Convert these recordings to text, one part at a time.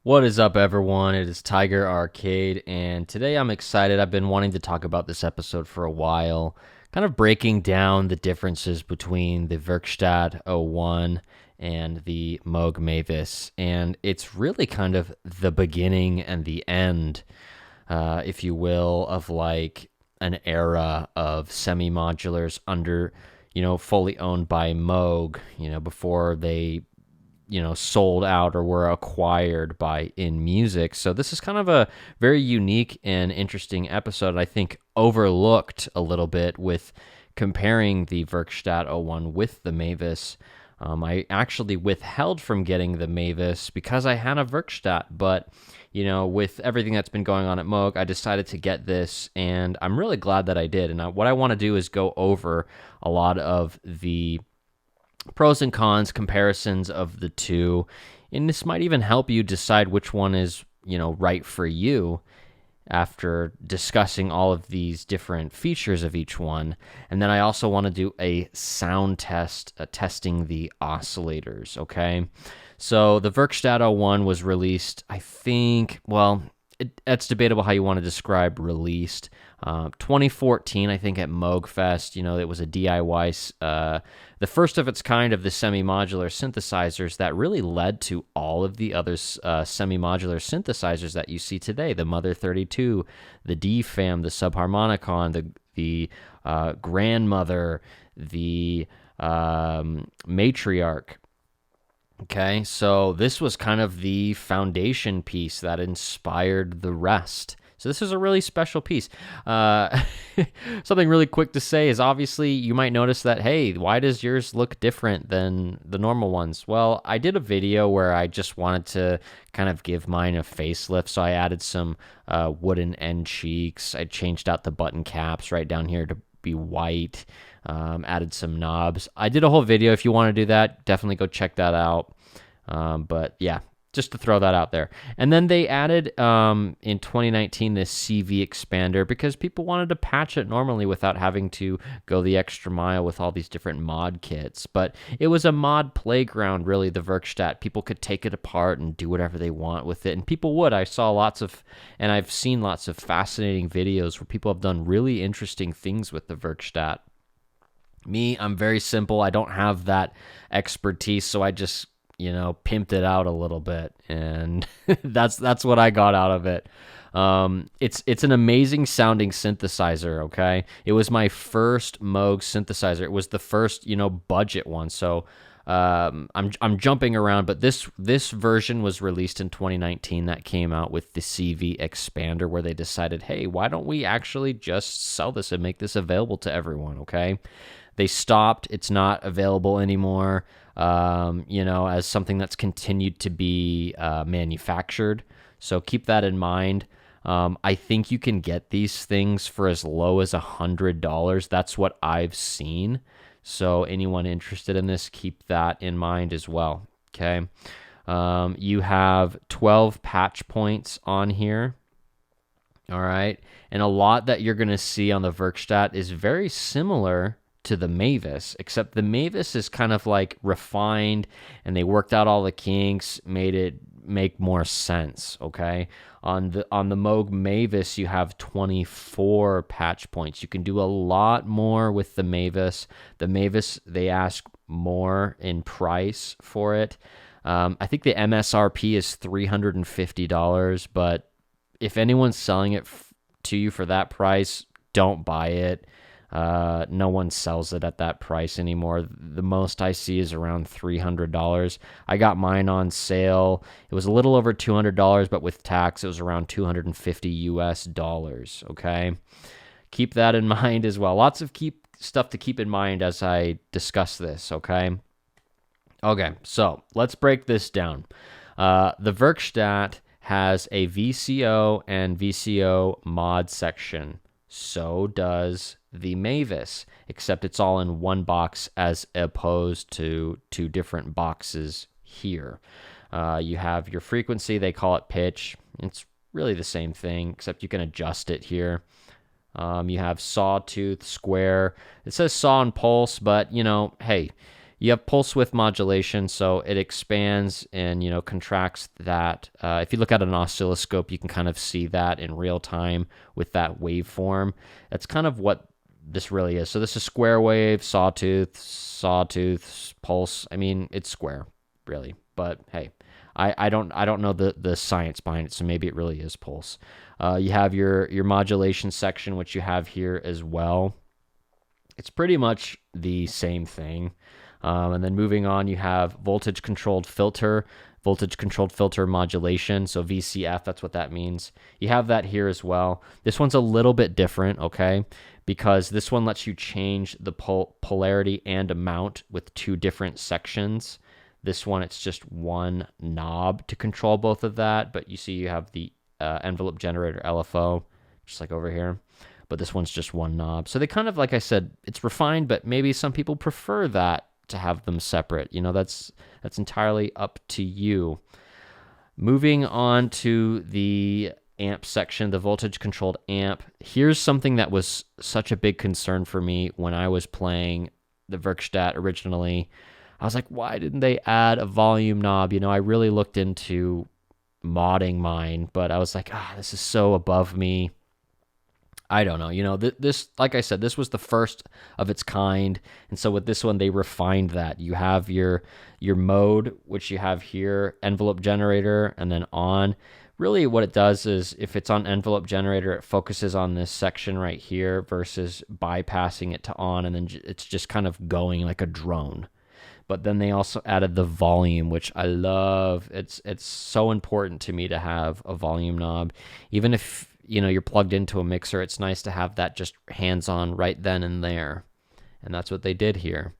What is up, everyone? It is Tiger Arcade, and today I'm excited. I've been wanting to talk about this episode for a while, kind of breaking down the differences between the Werkstatt-01 and the Moog Mavis. And it's really kind of the beginning and the end, if you will, of like an era of semi-modulars under, fully owned by Moog, before they sold out or were acquired by In Music. So this is kind of a very unique and interesting episode. I think overlooked a little bit with comparing the Werkstatt-01 with the Mavis. I actually withheld from getting the Mavis because I had a Werkstatt, but with everything that's been going on at Moog, I decided to get this, and I'm really glad that I did. And what I want to do is go over a lot of the pros and cons, comparisons of the two, and this might even help you decide which one is, right for you after discussing all of these different features of each one. And then I also want to do a sound test, testing the oscillators, okay? So the Werkstatt-01 was released, I think, well, that's debatable how you want to describe released. 2014, I think, at Moog Fest. It was a DIY, the first of its kind of the semi-modular synthesizers that really led to all of the other semi-modular synthesizers that you see today. The Mother 32, the DFAM, the Subharmonicon, the Grandmother, the Matriarch. Okay, so this was kind of the foundation piece that inspired the rest. So this is a really special piece. Something really quick to say is obviously you might notice that, hey, why does yours look different than the normal ones? Well, I did a video where I just wanted to kind of give mine a facelift, so I added some wooden end cheeks. I changed out the button caps right down here to be white. Added some knobs. I did a whole video. If you want to do that, definitely go check that out. But yeah, just to throw that out there. And then they added in 2019 this CV expander because people wanted to patch it normally without having to go the extra mile with all these different mod kits. But it was a mod playground, really, the Werkstatt. People could take it apart and do whatever they want with it. And people would. I've seen lots of fascinating videos where people have done really interesting things with the Werkstatt. Me, I'm very simple. I don't have that expertise, so I just, pimped it out a little bit, and that's what I got out of it. It's an amazing sounding synthesizer. Okay, it was my first Moog synthesizer. It was the first, budget one. So I'm jumping around, but this version was released in 2019. That came out with the CV expander, where they decided, hey, why don't we actually just sell this and make this available to everyone? Okay. They stopped. It's not available anymore, as something that's continued to be manufactured. So keep that in mind. I think you can get these things for as low as $100. That's what I've seen. So anyone interested in this, keep that in mind as well. Okay. You have 12 patch points on here. All right. And a lot that you're going to see on the Werkstatt is very similar to the Mavis, except the Mavis is kind of like refined, and they worked out all the kinks, made it make more sense. Okay, on the Moog Mavis, you have 24 patch points. You can do a lot more with the Mavis. The Mavis, they ask more in price for it. I think the MSRP is $350, but if anyone's selling it to you for that price, don't buy it. No one sells it at that price anymore. The most I see is around $300. I got mine on sale. It was a little over $200, but with tax, it was around $250. Okay, keep that in mind as well. Lots of stuff to keep in mind as I discuss this. Okay, so let's break this down. The Werkstatt has a VCO and VCO mod section. So does the Mavis, except it's all in one box as opposed to two different boxes here. You have your frequency, they call it pitch. It's really the same thing, except you can adjust it here. You have sawtooth, square. It says saw and pulse, but, hey, You have pulse width modulation, so it expands and, contracts that. If you look at an oscilloscope, you can kind of see that in real time with that waveform. That's kind of what this really is. So this is square wave, sawtooth, pulse. I mean, it's square, really. But hey, I don't know the science behind it, so maybe it really is pulse. You have your modulation section, which you have here as well. It's pretty much the same thing. And then moving on, you have voltage controlled filter modulation. So VCF, that's what that means. You have that here as well. This one's a little bit different, okay? Because this one lets you change the polarity and amount with two different sections. This one, it's just one knob to control both of that. But you see you have the envelope generator LFO, just like over here. But this one's just one knob. So they kind of, like I said, it's refined, but maybe some people prefer that to have them separate. That's entirely up to you. Moving on to the amp section, the voltage controlled amp. Here's something that was such a big concern for me when I was playing the Werkstatt originally. I was like, why didn't they add a volume knob? I really looked into modding mine, but I was like, this is so above me. I don't know. This, like I said, this was the first of its kind. And so with this one, they refined that. You have your mode, which you have here, envelope generator, and then on. Really what it does is if it's on envelope generator, it focuses on this section right here versus bypassing it to on. And then it's just kind of going like a drone. But then they also added the volume, which I love. It's so important to me to have a volume knob. Even if you're plugged into a mixer, it's nice to have that just hands-on right then and there. And that's what they did here.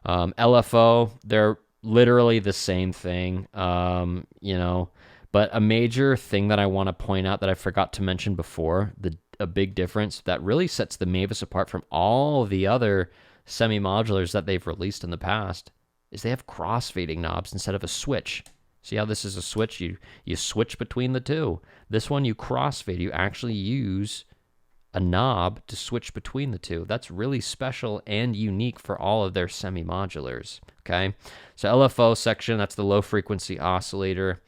LFO, they're literally the same thing, but a major thing that I want to point out that I forgot to mention before, a big difference that really sets the Mavis apart from all the other semi-modulars that they've released in the past, is they have crossfading knobs instead of a switch. See how this is a switch? You switch between the two. This one, you crossfade. You actually use a knob to switch between the two. That's really special and unique for all of their semi-modulars, okay? So LFO section, that's the low-frequency oscillator.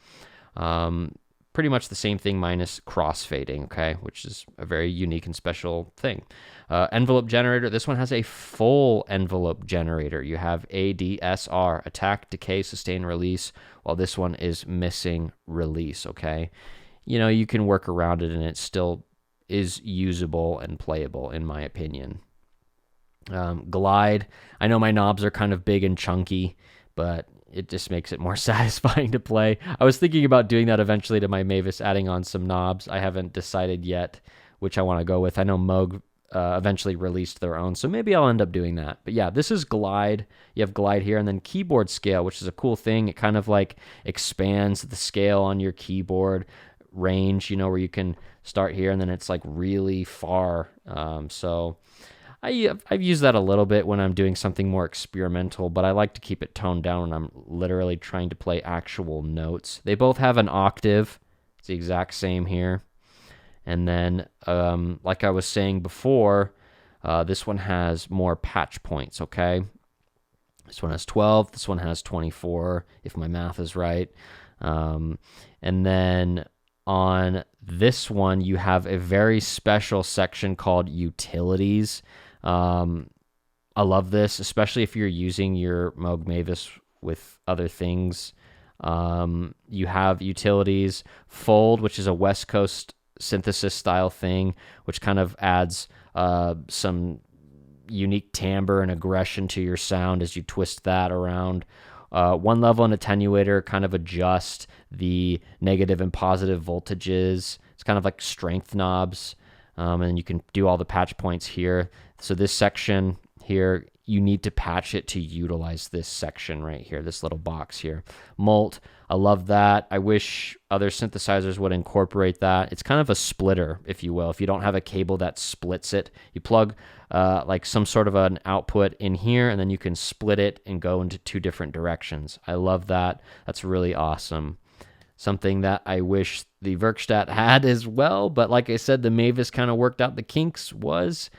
Pretty much the same thing minus crossfading, okay, which is a very unique and special thing. Envelope generator, this one has a full envelope generator. You have ADSR, attack, decay, sustain, release, while this one is missing release, okay? You can work around it and it still is usable and playable, in my opinion. Glide, I know my knobs are kind of big and chunky, but it just makes it more satisfying to play. I was thinking about doing that eventually to my Mavis, adding on some knobs. I haven't decided yet which I want to go with. I know Moog eventually released their own, so maybe I'll end up doing that. But yeah, this is Glide. You have Glide here, and then keyboard scale, which is a cool thing. It kind of like expands the scale on your keyboard range, where you can start here, and then it's like really far. So I've used that a little bit when I'm doing something more experimental, but I like to keep it toned down when I'm literally trying to play actual notes. They both have an octave. It's the exact same here. And then, like I was saying before, this one has more patch points, okay? This one has 12. This one has 24, if my math is right. And then on this one, you have a very special section called utilities. I love this, especially if you're using your Moog Mavis with other things. You have utilities, fold, which is a West Coast synthesis style thing, which kind of adds some unique timbre and aggression to your sound as you twist that around. One level and attenuator kind of adjust the negative and positive voltages. It's kind of like strength knobs, and you can do all the patch points here. So this section here, you need to patch it to utilize this section right here, this little box here. Mult, I love that. I wish other synthesizers would incorporate that. It's kind of a splitter, if you will. If you don't have a cable that splits it, you plug like some sort of an output in here, and then you can split it and go into two different directions. I love that. That's really awesome. Something that I wish the Werkstatt had as well, but like I said, the Mavis kind of worked out the kinks, was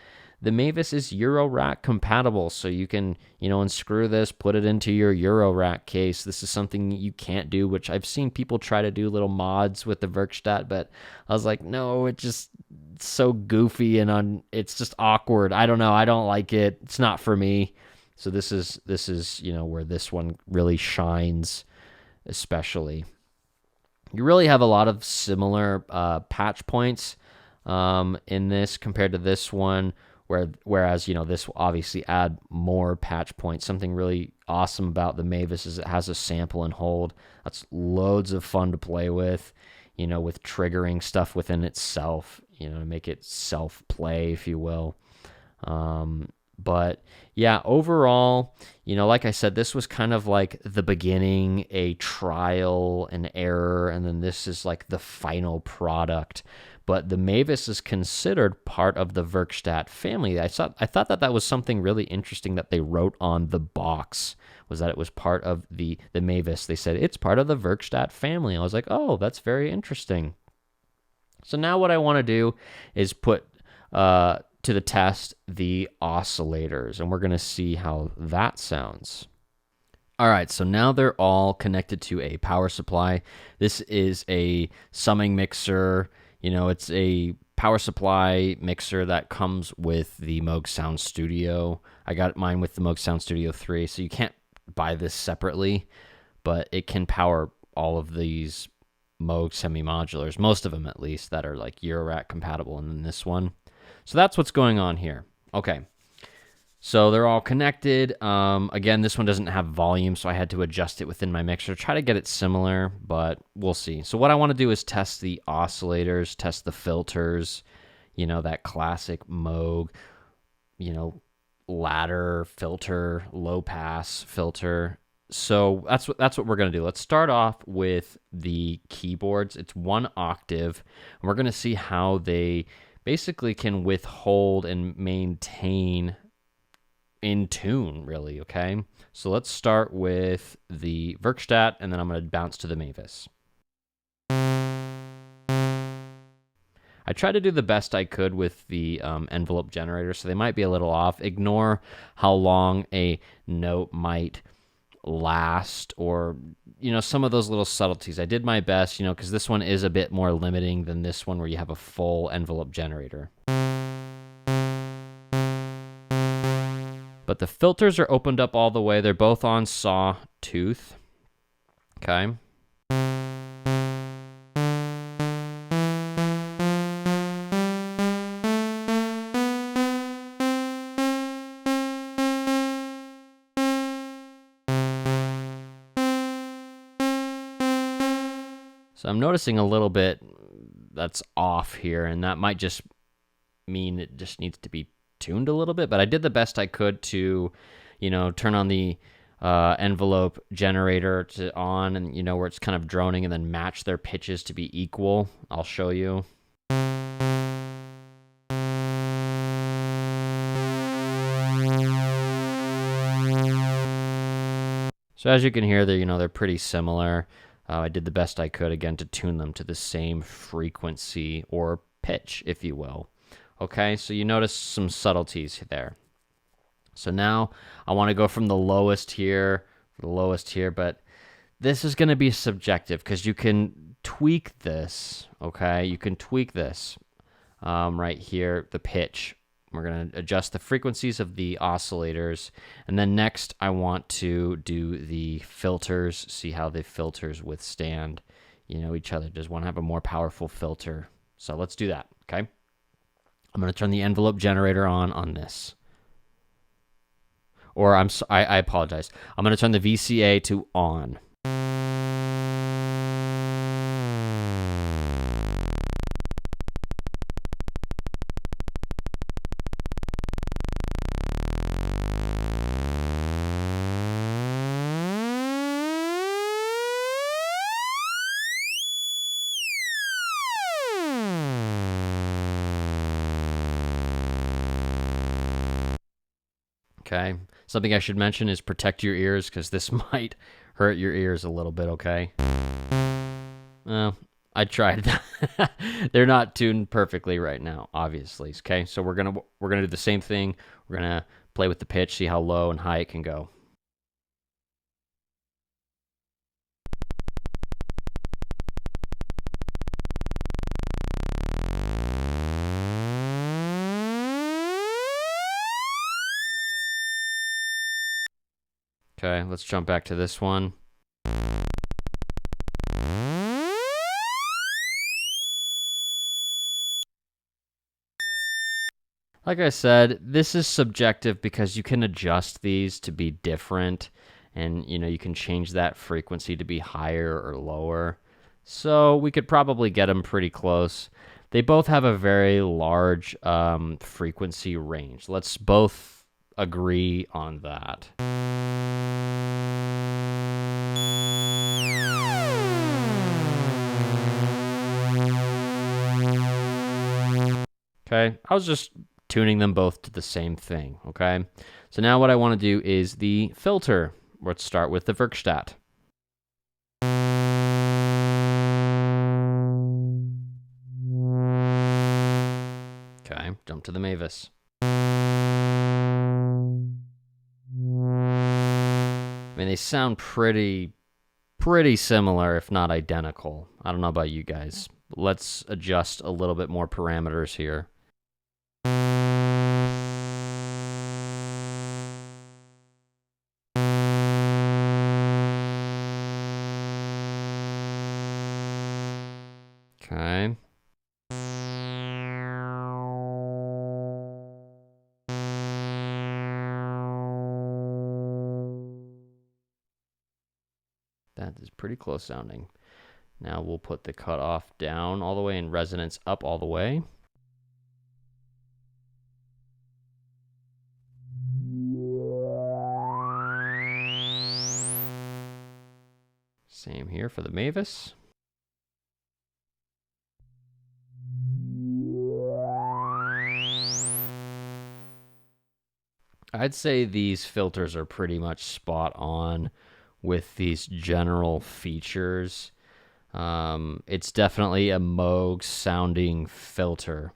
the Mavis is Eurorack compatible, so you can, unscrew this, put it into your Eurorack case. This is something you can't do, which I've seen people try to do little mods with the Werkstatt, but I was like, no, it's so goofy and it's just awkward. I don't know. I don't like it. It's not for me. So this is where this one really shines, especially. You really have a lot of similar patch points in this compared to this one, whereas this will obviously add more patch points. Something really awesome about the Mavis is it has a sample and hold. That's loads of fun to play with, with triggering stuff within itself, to make it self-play, if you will. But yeah, overall, like I said, this was kind of like the beginning, a trial and error, and then this is like the final product. But the Mavis is considered part of the Werkstatt family. I thought that was something really interesting that they wrote on the box, was that it was part of the Mavis. They said it's part of the Werkstatt family. I was like, oh, that's very interesting. So now what I want to do is put to the test the oscillators, and we're going to see how that sounds. All right, so now they're all connected to a power supply. This is a summing mixer. It's a power supply mixer that comes with the Moog Sound Studio. I got mine with the Moog Sound Studio 3, so you can't buy this separately, but it can power all of these Moog semi-modulars, most of them at least, that are like Eurorack compatible, and then this one. So that's what's going on here. Okay, so they're all connected. Again, this one doesn't have volume, so I had to adjust it within my mixer, try to get it similar, but we'll see. So what I want to do is test the oscillators, test the filters, that classic Moog, ladder filter, low pass filter. So that's what we're going to do. Let's start off with the keyboards. It's 1 octave, and we're going to see how they basically can withhold and maintain in tune, really, okay? So let's start with the Werkstatt, and then I'm going to bounce to the Mavis. I tried to do the best I could with the envelope generator, so they might be a little off. Ignore how long a note might last, or some of those little subtleties. I did my best, because this one is a bit more limiting than this one where you have a full envelope generator. But the filters are opened up all the way. They're both on sawtooth. Okay. So I'm noticing a little bit that's off here, and that might just mean it just needs to be tuned a little bit, but I did the best I could to, turn on the envelope generator to on, and, where it's kind of droning, and then match their pitches to be equal. I'll show you. So as you can hear, they're pretty similar. I did the best I could, again, to tune them to the same frequency or pitch, if you will. Okay, so you notice some subtleties there. So now I want to go from the lowest here, but this is going to be subjective because you can tweak this, okay? You can tweak this right here, the pitch. We're going to adjust the frequencies of the oscillators. And then next, I want to do the filters, see how the filters withstand, each other. Just want to have a more powerful filter. So let's do that, okay? I'm going to turn the envelope generator on this. Or I apologize. I'm going to turn the VCA to on. Okay. Something I should mention is protect your ears, because this might hurt your ears a little bit, okay? I I tried. They're not tuned perfectly right now, obviously. Okay, so we're gonna do the same thing. We're gonna play with the pitch, see how low and high it can go. Okay, let's jump back to this one. Like I said, this is subjective because you can adjust these to be different, and you can change that frequency to be higher or lower. So we could probably get them pretty close. They both have a very large frequency range. Let's both agree on that. Okay, I was just tuning them both to the same thing, okay? So now what I want to do is the filter. Let's start with the Werkstatt. Okay, jump to the Mavis. I mean, they sound pretty similar, if not identical. I don't know about you guys. Let's adjust a little bit more parameters here. Okay. That is pretty close sounding. Now we'll put the cutoff down all the way and resonance up all the way. Same here for the Mavis. I'd say these filters are pretty much spot on with these general features. It's definitely a Moog sounding filter.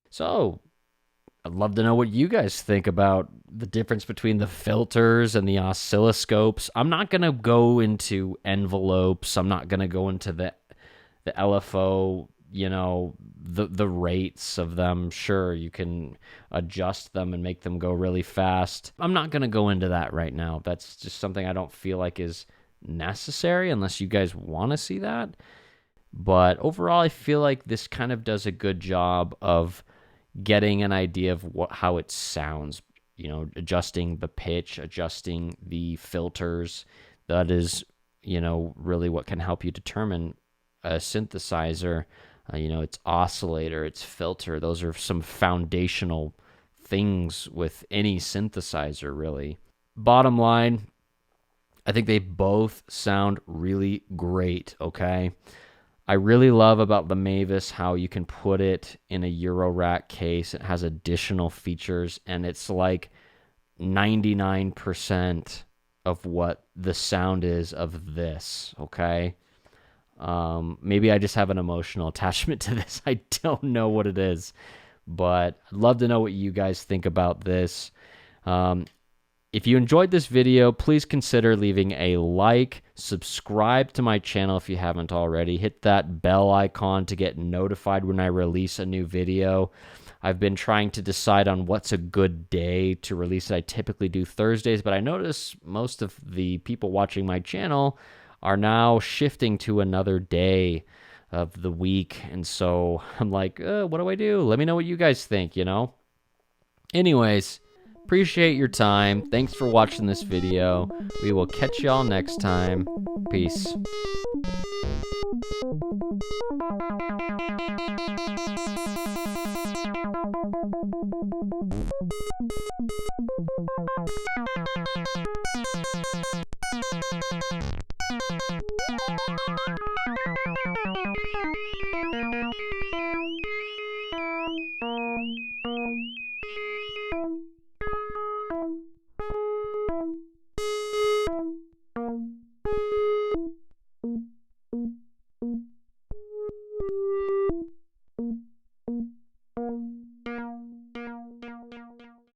So, I'd love to know what you guys think about the difference between the filters and the oscilloscopes. I'm not going to go into envelopes. I'm not going to go into the LFO, the rates of them. Sure, you can adjust them and make them go really fast. I'm not going to go into that right now. That's just something I don't feel like is necessary unless you guys want to see that. But overall, I feel like this kind of does a good job of getting an idea of how it sounds, adjusting the pitch, adjusting the filters. That is, really what can help you determine a synthesizer, its oscillator, its filter. Those are some foundational things with any synthesizer, really. Bottom line, I think they both sound really great, okay? I really love about the Mavis how you can put it in a Eurorack case. It has additional features, and it's like 99% of what the sound is of this, okay? Maybe I just have an emotional attachment to this. I don't know what it is, but I'd love to know what you guys think about this. If you enjoyed this video, please consider leaving a like, subscribe to my channel if you haven't already, hit that bell icon to get notified when I release a new video. I've been trying to decide on what's a good day to release it. I typically do Thursdays, but I notice most of the people watching my channel are now shifting to another day of the week, and so I'm like, what do I do? Let me know what you guys think, Anyways, appreciate your time. Thanks for watching this video. We will catch y'all next time. Peace.